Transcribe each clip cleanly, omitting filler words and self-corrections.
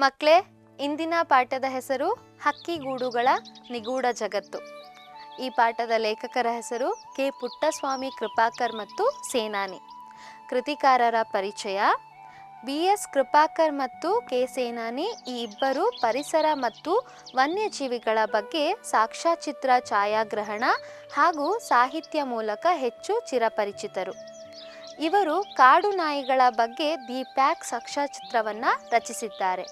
ಮಕ್ಕಳೇ, ಇಂದಿನ ಪಾಠದ ಹೆಸರು ಹಕ್ಕಿಗೂಡುಗಳ ನಿಗೂಢ ಜಗತ್ತು. ಈ ಪಾಠದ ಲೇಖಕರ ಹೆಸರು ಕೆ. ಪುಟ್ಟಸ್ವಾಮಿ ಕೃಪಾಕರ್ ಮತ್ತು ಸೇನಾನಿ. ಕೃತಿಕಾರರ ಪರಿಚಯ. ಬಿ.ಎಸ್. ಕೃಪಾಕರ್ ಮತ್ತು ಕೆ. ಸೇನಾನಿ ಈ ಇಬ್ಬರು ಪರಿಸರ ಮತ್ತು ವನ್ಯಜೀವಿಗಳ ಬಗ್ಗೆ ಸಾಕ್ಷ್ಯಚಿತ್ರ, ಛಾಯಾಗ್ರಹಣ ಹಾಗೂ ಸಾಹಿತ್ಯ ಮೂಲಕ ಹೆಚ್ಚು ಚಿರಪರಿಚಿತರು. ಇವರು ಕಾಡು ನಾಯಿಗಳ ಬಗ್ಗೆ ದಿ ಪ್ಯಾಕ್ ಸಾಕ್ಷ್ಯಚಿತ್ರವನ್ನು ರಚಿಸಿದ್ದಾರೆ.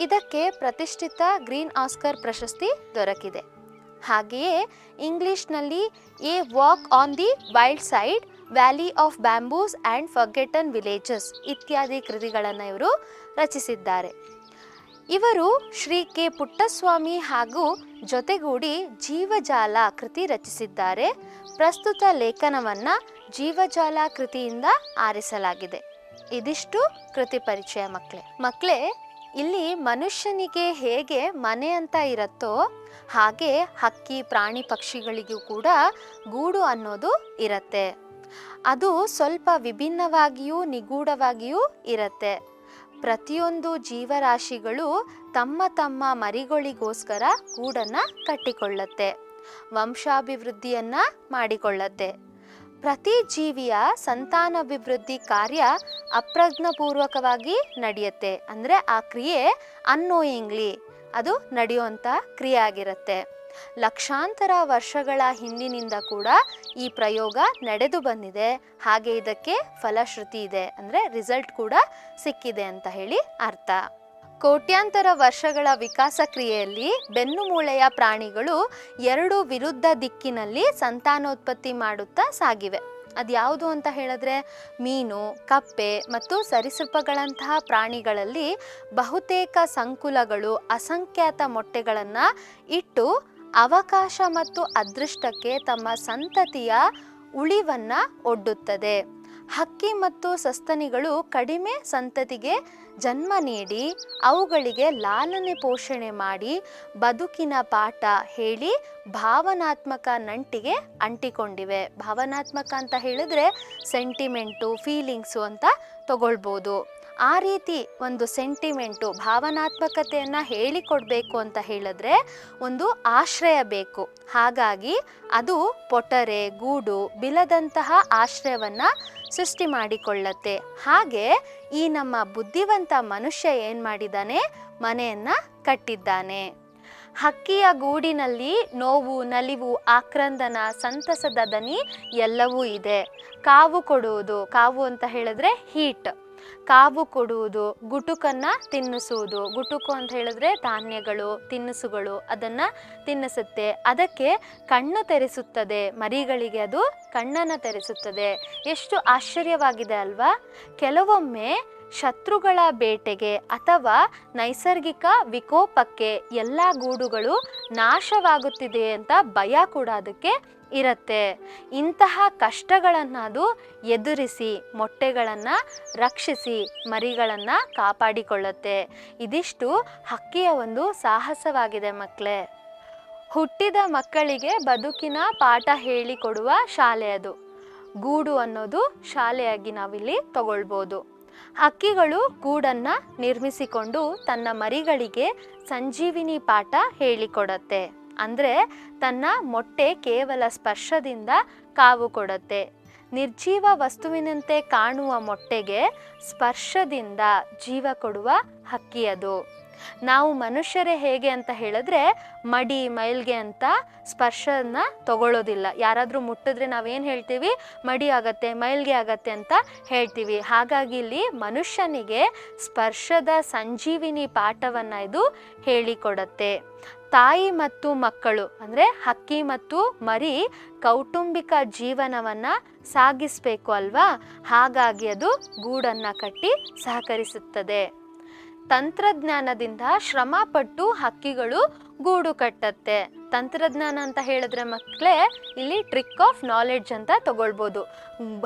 ಇದಕ್ಕೆ ಪ್ರತಿಷ್ಠಿತ ಗ್ರೀನ್ ಆಸ್ಕರ್ ಪ್ರಶಸ್ತಿ ದೊರಕಿದೆ. ಹಾಗೆಯೇ ಇಂಗ್ಲಿಷ್ನಲ್ಲಿ A walk on the wild side, valley of bamboos and forgotten villages ಇತ್ಯಾದಿ ಕೃತಿಗಳನ್ನು ಇವರು ರಚಿಸಿದ್ದಾರೆ. ಇವರು ಶ್ರೀ ಕೆ. ಪುಟ್ಟಸ್ವಾಮಿ ಹಾಗೂ ಜೊತೆಗೂಡಿ ಜೀವಜಾಲ ಕೃತಿ ರಚಿಸಿದ್ದಾರೆ. ಪ್ರಸ್ತುತ ಲೇಖನವನ್ನು ಜೀವಜಾಲ ಕೃತಿಯಿಂದ ಆರಿಸಲಾಗಿದೆ. ಇದಿಷ್ಟು ಕೃತಿ ಪರಿಚಯ. ಮಕ್ಕಳೇ, ಇಲ್ಲಿ ಮನುಷ್ಯನಿಗೆ ಹೇಗೆ ಮನೆ ಅಂತ ಇರುತ್ತೋ ಹಾಗೆ ಹಕ್ಕಿ, ಪ್ರಾಣಿ, ಪಕ್ಷಿಗಳಿಗೂ ಕೂಡ ಗೂಡು ಅನ್ನೋದು ಇರುತ್ತೆ. ಅದು ಸ್ವಲ್ಪ ವಿಭಿನ್ನವಾಗಿಯೂ ನಿಗೂಢವಾಗಿಯೂ ಇರುತ್ತೆ. ಪ್ರತಿಯೊಂದು ಜೀವರಾಶಿಗಳು ತಮ್ಮ ತಮ್ಮ ಮರಿಗಳಿಗೋಸ್ಕರ ಗೂಡನ್ನು ಕಟ್ಟಿಕೊಳ್ಳುತ್ತೆ, ವಂಶಾಭಿವೃದ್ಧಿಯನ್ನು ಮಾಡಿಕೊಳ್ಳುತ್ತೆ. ಪ್ರತಿ ಜೀವಿಯ ಸಂತಾನಾಭಿವೃದ್ಧಿ ಕಾರ್ಯ ಅಪ್ರಜ್ಞಾಪೂರ್ವಕವಾಗಿ ನಡೆಯುತ್ತೆ. ಅಂದರೆ ಆ ಕ್ರಿಯೆ ಅನ್ನೋಯಿಂಗ್ಲಿ ಅದು ನಡೆಯುವಂಥ ಕ್ರಿಯೆ ಆಗಿರುತ್ತೆ. ಲಕ್ಷಾಂತರ ವರ್ಷಗಳ ಹಿಂದಿನಿಂದ ಕೂಡ ಈ ಪ್ರಯೋಗ ನಡೆದು ಬಂದಿದೆ. ಹಾಗೆ ಇದಕ್ಕೆ ಫಲಶ್ರುತಿ ಇದೆ, ಅಂದರೆ ರಿಸಲ್ಟ್ ಕೂಡ ಸಿಕ್ಕಿದೆ ಅಂತ ಹೇಳಿ ಅರ್ಥ. ಕೋಟ್ಯಾಂತರ ವರ್ಷಗಳ ವಿಕಾಸ ಕ್ರಿಯೆಯಲ್ಲಿ ಬೆನ್ನುಮೂಳೆಯ ಪ್ರಾಣಿಗಳು ಎರಡು ವಿರುದ್ಧ ದಿಕ್ಕಿನಲ್ಲಿ ಸಂತಾನೋತ್ಪತ್ತಿ ಮಾಡುತ್ತಾ ಸಾಗಿವೆ. ಅದ್ಯಾವುದು ಅಂತ ಹೇಳಿದ್ರೆ, ಮೀನು, ಕಪ್ಪೆ ಮತ್ತು ಸರೀಸೃಪಗಳಂತಹ ಪ್ರಾಣಿಗಳಲ್ಲಿ ಬಹುತೇಕ ಸಂಕುಲಗಳು ಅಸಂಖ್ಯಾತ ಮೊಟ್ಟೆಗಳನ್ನು ಇಟ್ಟು ಅವಕಾಶ ಮತ್ತು ಅದೃಷ್ಟಕ್ಕೆ ತಮ್ಮ ಸಂತತಿಯ ಉಳಿವನ್ನು ಒಡ್ಡುತ್ತದೆ. ಹಕ್ಕಿ ಮತ್ತು ಸಸ್ತನಿಗಳು ಕಡಿಮೆ ಸಂತತಿಗೆ ಜನ್ಮ ನೀಡಿ ಅವುಗಳಿಗೆ ಲಾಲನೆ ಪೋಷಣೆ ಮಾಡಿ ಬದುಕಿನ ಪಾಠ ಹೇಳಿ ಭಾವನಾತ್ಮಕ ನಂಟಿಗೆ ಅಂಟಿಕೊಂಡಿವೆ. ಭಾವನಾತ್ಮಕ ಅಂತ ಹೇಳಿದ್ರೆ ಸೆಂಟಿಮೆಂಟು, ಫೀಲಿಂಗ್ಸು ಅಂತ ತಗೊಳ್ಬೋದು. ಆ ರೀತಿ ಒಂದು ಸೆಂಟಿಮೆಂಟು, ಭಾವನಾತ್ಮಕತೆಯನ್ನು ಹೇಳಿಕೊಡ್ಬೇಕು ಅಂತ ಹೇಳಿದ್ರೆ ಒಂದು ಆಶ್ರಯ ಬೇಕು. ಹಾಗಾಗಿ ಅದು ಪೊಟರೆ, ಗೂಡು, ಬಿಲದಂತಹ ಆಶ್ರಯವನ್ನು ಸೃಷ್ಟಿ ಮಾಡಿಕೊಳ್ಳತ್ತೆ. ಹಾಗೆ ಈ ನಮ್ಮ ಬುದ್ಧಿವಂತ ಮನುಷ್ಯ ಏನು ಮಾಡಿದ್ದಾನೆ, ಮನೆಯನ್ನು ಕಟ್ಟಿದ್ದಾನೆ. ಹಕ್ಕಿಯ ಗೂಡಿನಲ್ಲಿ ನೋವು, ನಲಿವು, ಆಕ್ರಂದನ, ಸಂತಸದ ದನಿ ಎಲ್ಲವೂ ಇದೆ. ಕಾವು ಕೊಡುವುದು, ಕಾವು ಅಂತ ಹೇಳಿದ್ರೆ ಹೀಟ್, ಕಾವು ಕೊಡುವುದು, ಗುಟುಕನ್ನು ತಿನ್ನಿಸುವುದು. ಗುಟುಕು ಅಂತ ಹೇಳಿದ್ರೆ ಧಾನ್ಯಗಳು, ತಿನಿಸುಗಳು, ಅದನ್ನು ತಿನ್ನಿಸುತ್ತೆ. ಅದಕ್ಕೆ ಕಣ್ಣು ತೆರೆಸುತ್ತದೆ, ಮರಿಗಳಿಗೆ ಅದು ಕಣ್ಣನ್ನು ತೆರೆಸುತ್ತದೆ. ಎಷ್ಟು ಆಶ್ಚರ್ಯವಾಗಿದೆ ಅಲ್ವಾ? ಕೆಲವೊಮ್ಮೆ ಶತ್ರುಗಳ ಬೇಟೆಗೆ ಅಥವಾ ನೈಸರ್ಗಿಕ ವಿಕೋಪಕ್ಕೆ ಎಲ್ಲ ಗೂಡುಗಳು ನಾಶವಾಗುತ್ತಿದೆ ಅಂತ ಭಯ ಕೂಡ ಅದಕ್ಕೆ ಇರುತ್ತೆ. ಇಂತಹ ಕಷ್ಟಗಳನ್ನು ಅದು ಎದುರಿಸಿ ಮೊಟ್ಟೆಗಳನ್ನು ರಕ್ಷಿಸಿ ಮರಿಗಳನ್ನು ಕಾಪಾಡಿಕೊಳ್ಳುತ್ತೆ. ಇದಿಷ್ಟು ಹಕ್ಕಿಯ ಒಂದು ಸಾಹಸವಾಗಿದೆ ಮಕ್ಕಳೇ. ಹುಟ್ಟಿದ ಮಕ್ಕಳಿಗೆ ಬದುಕಿನ ಪಾಠ ಹೇಳಿಕೊಡುವ ಶಾಲೆ ಅದು. ಗೂಡು ಅನ್ನೋದು ಶಾಲೆಯಾಗಿ ನಾವಿಲ್ಲಿ ತಗೊಳ್ಬೋದು. ಹಕ್ಕಿಗಳು ಗೂಡನ್ನು ನಿರ್ಮಿಸಿಕೊಂಡು ತನ್ನ ಮರಿಗಳಿಗೆ ಸಂಜೀವಿನಿ ಪಾಠ ಹೇಳಿಕೊಡುತ್ತೆ. ಅಂದರೆ ತನ್ನ ಮೊಟ್ಟೆ ಕೇವಲ ಸ್ಪರ್ಶದಿಂದ ಕಾವು ಕೊಡುತ್ತೆ. ನಿರ್ಜೀವ ವಸ್ತುವಿನಂತೆ ಕಾಣುವ ಮೊಟ್ಟೆಗೆ ಸ್ಪರ್ಶದಿಂದ ಜೀವ ಕೊಡುವ ಹಕ್ಕಿ ಅದು. ನಾವು ಮನುಷ್ಯರೇ ಹೇಗೆ ಅಂತ ಹೇಳಿದ್ರೆ ಮಡಿ, ಮೈಲ್ಗೆ ಅಂತ ಸ್ಪರ್ಶನ ತಗೊಳ್ಳೋದಿಲ್ಲ. ಯಾರಾದರೂ ಮುಟ್ಟಿದ್ರೆ ನಾವೇನು ಹೇಳ್ತೀವಿ, ಮಡಿ ಆಗತ್ತೆ, ಮೈಲ್ಗೆ ಆಗತ್ತೆ ಅಂತ ಹೇಳ್ತೀವಿ. ಹಾಗಾಗಿ ಇಲ್ಲಿ ಮನುಷ್ಯನಿಗೆ ಸ್ಪರ್ಶದ ಸಂಜೀವಿನಿ ಪಾಠವನ್ನು ಇದು ಹೇಳಿಕೊಡುತ್ತೆ. ತಾಯಿ ಮತ್ತು ಮಕ್ಕಳು ಅಂದರೆ ಹಕ್ಕಿ ಮತ್ತು ಮರಿ ಕೌಟುಂಬಿಕ ಜೀವನವನ್ನು ಸಾಗಿಸಬೇಕು ಅಲ್ವಾ? ಹಾಗಾಗಿ ಅದು ಗೂಡನ್ನು ಕಟ್ಟಿ ಸಹಕರಿಸುತ್ತದೆ. ತಂತ್ರಜ್ಞಾನದಿಂದ ಶ್ರಮಪಟ್ಟು ಹಕ್ಕಿಗಳು ಗೂಡು ಕಟ್ಟತ್ತೆ. ತಂತ್ರಜ್ಞಾನ ಅಂತ ಹೇಳಿದ್ರೆ ಮಕ್ಕಳೇ ಇಲ್ಲಿ ಟ್ರಿಕ್ ಆಫ್ ನಾಲೆಡ್ಜ್ ಅಂತ ತಗೊಳ್ಬೋದು.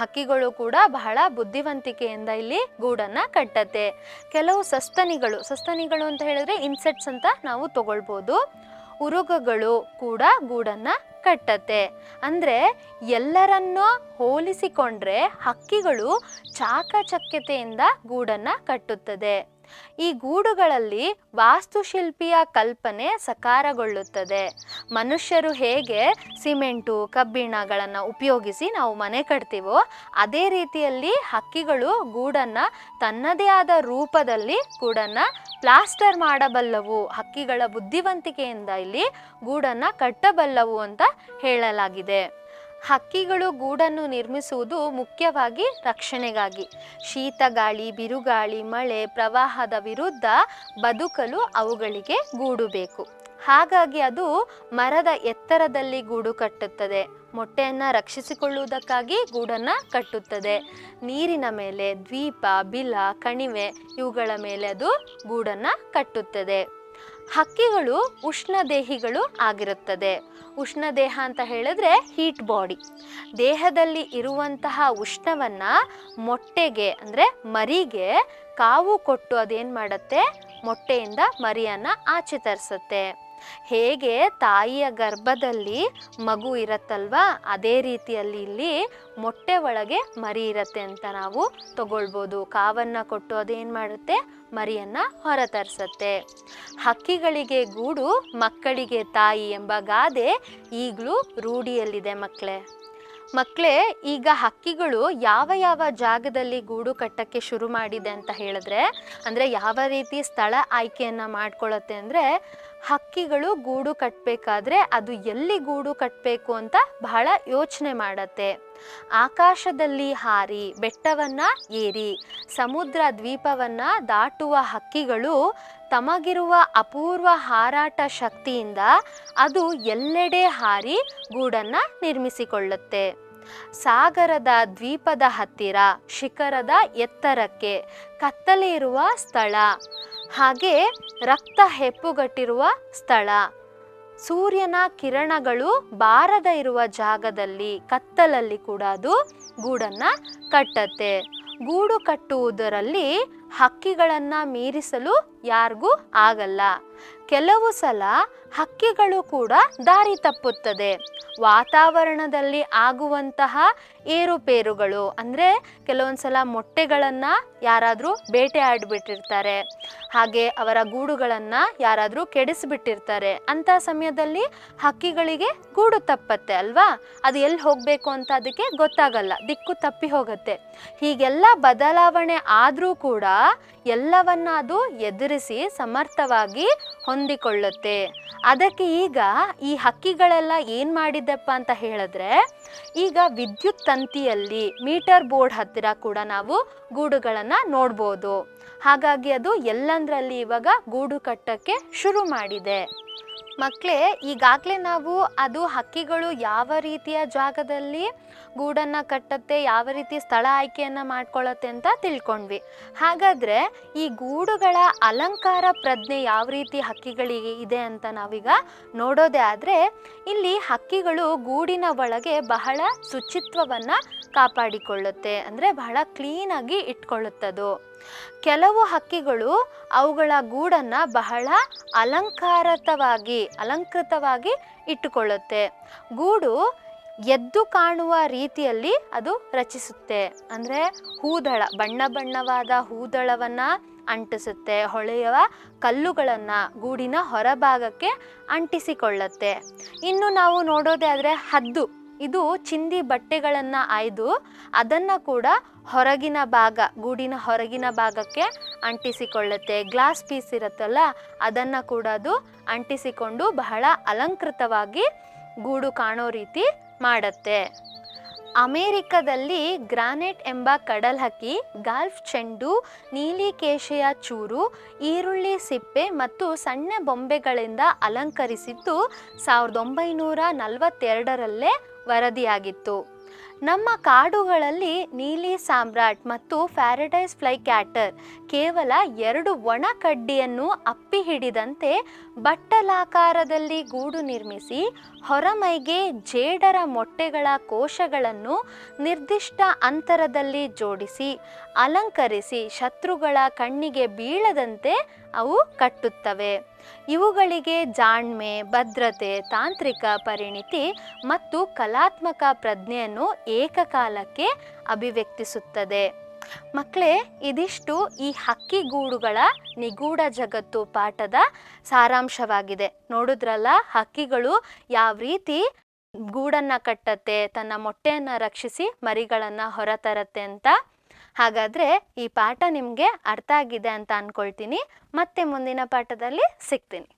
ಹಕ್ಕಿಗಳು ಕೂಡ ಬಹಳ ಬುದ್ಧಿವಂತಿಕೆಯಿಂದ ಇಲ್ಲಿ ಗೂಡನ್ನು ಕಟ್ಟತ್ತೆ. ಕೆಲವು ಸಸ್ತನಿಗಳು ಅಂತ ಹೇಳಿದ್ರೆ ಇನ್ಸೆಕ್ಟ್ಸ್ ಅಂತ ನಾವು ತಗೊಳ್ಬೋದು. ಉರುಗಗಳು ಕೂಡ ಗೂಡನ್ನು ಕಟ್ಟತ್ತೆ. ಅಂದರೆ ಎಲ್ಲರನ್ನೂ ಹೋಲಿಸಿಕೊಂಡ್ರೆ ಹಕ್ಕಿಗಳು ಚಾಕಚಕ್ಯತೆಯಿಂದ ಗೂಡನ್ನು ಕಟ್ಟುತ್ತದೆ. ಈ ಗೂಡುಗಳಲ್ಲಿ ವಾಸ್ತುಶಿಲ್ಪಿಯ ಕಲ್ಪನೆ ಸಕಾರಗೊಳ್ಳುತ್ತದೆ. ಮನುಷ್ಯರು ಹೇಗೆ ಸಿಮೆಂಟು ಕಬ್ಬಿಣಗಳನ್ನು ಉಪಯೋಗಿಸಿ ನಾವು ಮನೆ ಕಟ್ತೀವೋ ಅದೇ ರೀತಿಯಲ್ಲಿ ಹಕ್ಕಿಗಳು ಗೂಡನ್ನು ತನ್ನದೇ ಆದ ರೂಪದಲ್ಲಿ ಗೂಡನ್ನು ಪ್ಲಾಸ್ಟರ್ ಮಾಡಬಲ್ಲವು. ಹಕ್ಕಿಗಳ ಬುದ್ಧಿವಂತಿಕೆಯಿಂದ ಇಲ್ಲಿ ಗೂಡನ್ನು ಕಟ್ಟಬಲ್ಲವು ಅಂತ ಹೇಳಲಾಗಿದೆ. ಹಕ್ಕಿಗಳು ಗೂಡನ್ನು ನಿರ್ಮಿಸುವುದು ಮುಖ್ಯವಾಗಿ ರಕ್ಷಣೆಗಾಗಿ. ಶೀತ ಗಾಳಿ, ಬಿರುಗಾಳಿ, ಮಳೆ, ಪ್ರವಾಹದ ವಿರುದ್ಧ ಬದುಕಲು ಅವುಗಳಿಗೆ ಗೂಡು ಬೇಕು. ಹಾಗಾಗಿ ಅದು ಮರದ ಎತ್ತರದಲ್ಲಿ ಗೂಡು ಕಟ್ಟುತ್ತದೆ. ಮೊಟ್ಟೆಯನ್ನು ರಕ್ಷಿಸಿಕೊಳ್ಳುವುದಕ್ಕಾಗಿ ಗೂಡನ್ನು ಕಟ್ಟುತ್ತದೆ. ನೀರಿನ ಮೇಲೆ, ದ್ವೀಪ, ಬಿಲ, ಕಣಿವೆ ಇವುಗಳ ಮೇಲೆ ಅದು ಗೂಡನ್ನು ಕಟ್ಟುತ್ತದೆ. ಹಕ್ಕಿಗಳು ಉಷ್ಣದೇಹಿಗಳು ಆಗಿರುತ್ತದೆ. ಉಷ್ಣದೇಹ ಅಂತ ಹೇಳಿದ್ರೆ ಹೀಟ್ ಬಾಡಿ. ದೇಹದಲ್ಲಿ ಇರುವಂತಹ ಉಷ್ಣವನ್ನು ಮೊಟ್ಟೆಗೆ ಅಂದರೆ ಮರಿಗೆ ಕಾವು ಕೊಟ್ಟು ಅದೇನು ಮಾಡುತ್ತೆ, ಮೊಟ್ಟೆಯಿಂದ ಮರಿಯನ್ನು ಆಚೆ ತರಿಸುತ್ತೆ. ಹೇಗೆ ತಾಯಿಯ ಗರ್ಭದಲ್ಲಿ ಮಗು ಇರತ್ತಲ್ವಾ, ಅದೇ ರೀತಿಯಲ್ಲಿ ಇಲ್ಲಿ ಮೊಟ್ಟೆ ಒಳಗೆ ಮರಿ ಇರತ್ತೆ ಅಂತ ನಾವು ತಗೊಳ್ಬೋದು. ಕಾವನ್ನು ಕೊಟ್ಟು ಅದೇನು ಮಾಡುತ್ತೆ, ಮರಿಯನ್ನು ಹೊರತರಿಸತ್ತೆ. ಹಕ್ಕಿಗಳಿಗೆ ಗೂಡು ಮಕ್ಕಳಿಗೆ ತಾಯಿ ಎಂಬ ಗಾದೆ ಈಗಲೂ ರೂಢಿಯಲ್ಲಿದೆ ಮಕ್ಕಳೇ. ಈಗ ಹಕ್ಕಿಗಳು ಯಾವ ಯಾವ ಜಾಗದಲ್ಲಿ ಗೂಡು ಕಟ್ಟಕ್ಕೆ ಶುರು ಮಾಡಿದೆ ಅಂತ ಹೇಳಿದ್ರೆ, ಅಂದರೆ ಯಾವ ರೀತಿ ಸ್ಥಳ ಆಯ್ಕೆಯನ್ನು ಮಾಡ್ಕೊಳ್ಳುತ್ತೆ ಅಂದರೆ, ಹಕ್ಕಿಗಳು ಗೂಡು ಕಟ್ಟಬೇಕಾದ್ರೆ ಅದು ಎಲ್ಲಿ ಗೂಡು ಕಟ್ಟಬೇಕು ಅಂತ ಬಹಳ ಯೋಚನೆ ಮಾಡತ್ತೆ. ಆಕಾಶದಲ್ಲಿ ಹಾರಿ, ಬೆಟ್ಟವನ್ನು ಏರಿ, ಸಮುದ್ರ ದ್ವೀಪವನ್ನು ದಾಟುವ ಹಕ್ಕಿಗಳು ತಮಗಿರುವ ಅಪೂರ್ವ ಹಾರಾಟ ಶಕ್ತಿಯಿಂದ ಅದು ಎಲ್ಲೆಡೆ ಹಾರಿ ಗೂಡನ್ನು ನಿರ್ಮಿಸಿಕೊಳ್ಳುತ್ತೆ. ಸಾಗರದ ದ್ವೀಪದ ಹತ್ತಿರ, ಶಿಖರದ ಎತ್ತರಕ್ಕೆ, ಕತ್ತಲೆ ಇರುವ ಸ್ಥಳ, ಹಾಗೆ ರಕ್ತ ಹೆಪ್ಪುಗಟ್ಟಿರುವ ಸ್ಥಳ, ಸೂರ್ಯನ ಕಿರಣಗಳು ಬಾರದ ಇರುವ ಜಾಗದಲ್ಲಿ, ಕತ್ತಲಲ್ಲಿ ಕೂಡ ಅದು ಗೂಡನ್ನು ಕಟ್ಟತ್ತೆ. ಗೂಡು ಕಟ್ಟುವುದರಲ್ಲಿ ಹಕ್ಕಿಗಳನ್ನು ಮೀರಿಸಲು ಯಾರಿಗೂ ಆಗಲ್ಲ. ಕೆಲವು ಸಲ ಹಕ್ಕಿಗಳು ಕೂಡ ದಾರಿ ತಪ್ಪುತ್ತದೆ. ವಾತಾವರಣದಲ್ಲಿ ಆಗುವಂತಹ ಏರುಪೇರುಗಳು, ಅಂದರೆ ಕೆಲವೊಂದು ಸಲ ಮೊಟ್ಟೆಗಳನ್ನು ಯಾರಾದರೂ ಬೇಟೆ ಆಡಿಬಿಟ್ಟಿರ್ತಾರೆ, ಹಾಗೆ ಅವರ ಗೂಡುಗಳನ್ನು ಯಾರಾದರೂ ಕೆಡಿಸಿಬಿಟ್ಟಿರ್ತಾರೆ. ಅಂಥ ಸಮಯದಲ್ಲಿ ಹಕ್ಕಿಗಳಿಗೆ ಗೂಡು ತಪ್ಪತ್ತೆ ಅಲ್ವಾ, ಅದು ಎಲ್ಲಿ ಹೋಗಬೇಕು ಅಂತ ಅದಕ್ಕೆ ಗೊತ್ತಾಗಲ್ಲ, ದಿಕ್ಕು ತಪ್ಪಿ ಹೋಗುತ್ತೆ. ಹೀಗೆಲ್ಲ ಬದಲಾವಣೆ ಆದರೂ ಕೂಡ ಎಲ್ಲವನ್ನ ಅದು ಎದುರಿಸಿ ಸಮರ್ಥವಾಗಿ ಹೊಂದಿಕೊಳ್ಳುತ್ತೆ. ಅದಕ್ಕೆ ಈಗ ಈ ಹಕ್ಕಿಗಳೆಲ್ಲ ಏನು ಮಾಡಿದ್ದಪ್ಪ ಅಂತ ಹೇಳಿದ್ರೆ, ಈಗ ವಿದ್ಯುತ್ ತಂತಿಯಲ್ಲಿ ಮೀಟರ್ ಬೋರ್ಡ್ ಹತ್ತಿರ ಕೂಡ ನಾವು ಗೂಡುಗಳನ್ನು ನೋಡ್ಬೋದು. ಹಾಗಾಗಿ ಅದು ಎಲ್ಲಂದ್ರಲ್ಲಿ ಇವಾಗ ಗೂಡು ಕಟ್ಟಕ್ಕೆ ಶುರು ಮಾಡಿದೆ. ಮಕ್ಕಳೇ, ಈಗಾಗಲೇ ನಾವು ಅದು ಹಕ್ಕಿಗಳು ಯಾವ ರೀತಿಯ ಜಾಗದಲ್ಲಿ ಗೂಡನ್ನು ಕಟ್ಟತ್ತೆ, ಯಾವ ರೀತಿ ಸ್ಥಳ ಆಯ್ಕೆಯನ್ನು ಮಾಡ್ಕೊಳ್ಳುತ್ತೆ ಅಂತ ತಿಳ್ಕೊಂಡ್ವಿ. ಹಾಗಾದರೆ ಈ ಗೂಡುಗಳ ಅಲಂಕಾರ ಪ್ರಜ್ಞೆ ಯಾವ ರೀತಿ ಹಕ್ಕಿಗಳಿಗೆ ಇದೆ ಅಂತ ನಾವೀಗ ನೋಡೋದೇ ಆದರೆ, ಇಲ್ಲಿ ಹಕ್ಕಿಗಳು ಗೂಡಿನ ಒಳಗೆ ಬಹಳ ಶುಚಿತ್ವವನ್ನು ಕಾಪಾಡಿಕೊಳ್ಳುತ್ತೆ, ಅಂದರೆ ಬಹಳ ಕ್ಲೀನಾಗಿ ಇಟ್ಕೊಳ್ಳುತ್ತದು. ಕೆಲವು ಹಕ್ಕಿಗಳು ಅವುಗಳ ಗೂಡನ್ನು ಬಹಳ ಅಲಂಕೃತವಾಗಿ ಇಟ್ಟುಕೊಳ್ಳುತ್ತೆ. ಗೂಡು ಎದ್ದು ಕಾಣುವ ರೀತಿಯಲ್ಲಿ ಅದು ರಚಿಸುತ್ತೆ. ಅಂದರೆ ಬಣ್ಣವಾದ ಹೂದಳವನ್ನು ಅಂಟಿಸುತ್ತೆ. ಹೊಳೆಯುವ ಕಲ್ಲುಗಳನ್ನು ಗೂಡಿನ ಹೊರಭಾಗಕ್ಕೆ ಅಂಟಿಸಿಕೊಳ್ಳುತ್ತೆ. ಇನ್ನು ನಾವು ನೋಡೋದೇ ಆದರೆ ಹದ್ದು, ಇದು ಚಿಂದಿ ಬಟ್ಟೆಗಳನ್ನು ಆಯ್ದು ಅದನ್ನು ಕೂಡ ಗೂಡಿನ ಹೊರಗಿನ ಭಾಗಕ್ಕೆ ಅಂಟಿಸಿಕೊಳ್ಳುತ್ತೆ. ಗ್ಲಾಸ್ ಪೀಸ್ ಇರುತ್ತಲ್ಲ, ಅದನ್ನು ಕೂಡ ಅದು ಅಂಟಿಸಿಕೊಂಡು ಬಹಳ ಅಲಂಕೃತವಾಗಿ ಗೂಡು ಕಾಣೋ ರೀತಿ ಮಾಡುತ್ತೆ. ಅಮೇರಿಕದಲ್ಲಿ ಗ್ರಾನೆಟ್ ಎಂಬ ಕಡಲ್ಹಕ್ಕಿ ಗಾಲ್ಫ್ ಚೆಂಡು, ನೀಲಿ ಕೇಶೆಯ ಚೂರು, ಈರುಳ್ಳಿ ಸಿಪ್ಪೆ ಮತ್ತು ಸಣ್ಣ ಬೊಂಬೆಗಳಿಂದ ಅಲಂಕರಿಸಿದ್ದು 1942ರಲ್ಲೇ ವರದಿಯಾಗಿತ್ತು. ನಮ್ಮ ಕಾಡುಗಳಲ್ಲಿ ನೀಲಿ ಸಾಮ್ರಾಟ್ ಮತ್ತು ಫ್ಯಾರಡೈಸ್ ಫ್ಲೈ ಕ್ಯಾಟರ್ ಕೇವಲ 2 ಒಣ ಕಡ್ಡಿಯನ್ನು ಅಪ್ಪಿ ಹಿಡಿದಂತೆ ಬಟ್ಟಲಾಕಾರದಲ್ಲಿ ಗೂಡು ನಿರ್ಮಿಸಿ ಹೊರಮೈಗೆ ಜೇಡರ ಮೊಟ್ಟೆಗಳ ಕೋಶಗಳನ್ನು ನಿರ್ದಿಷ್ಟ ಅಂತರದಲ್ಲಿ ಜೋಡಿಸಿ ಅಲಂಕರಿಸಿ ಶತ್ರುಗಳ ಕಣ್ಣಿಗೆ ಬೀಳದಂತೆ ಅವು ಕಟ್ಟುತ್ತವೆ. ಇವುಗಳಿಗೆ ಜಾಣ್ಮೆ, ಭದ್ರತೆ, ತಾಂತ್ರಿಕ ಪರಿಣಿತಿ ಮತ್ತು ಕಲಾತ್ಮಕ ಪ್ರಜ್ಞೆಯನ್ನು ಏಕಕಾಲಕ್ಕೆ ಅಭಿವ್ಯಕ್ತಿಸುತ್ತದೆ. ಮಕ್ಕಳೇ, ಇದಿಷ್ಟು ಈ ಹಕ್ಕಿಗೂಡುಗಳ ನಿಗೂಢ ಜಗತ್ತು ಪಾಠದ ಸಾರಾಂಶವಾಗಿದೆ. ನೋಡಿದ್ರಲ್ಲ, ಹಕ್ಕಿಗಳು ಯಾವ ರೀತಿ ಗೂಡನ್ನು ಕಟ್ಟತ್ತೆ, ತನ್ನ ಮೊಟ್ಟೆಯನ್ನು ರಕ್ಷಿಸಿ ಮರಿಗಳನ್ನು ಹೊರತರತ್ತೆ ಅಂತ. ಹಾಗಾದರೆ ಈ ಪಾಠ ನಿಮಗೆ ಅರ್ಥ ಆಗಿದೆ ಅಂತ ಅಂದ್ಕೊಳ್ತೀನಿ. ಮತ್ತೆ ಮುಂದಿನ ಪಾಠದಲ್ಲಿ ಸಿಗ್ತೀನಿ.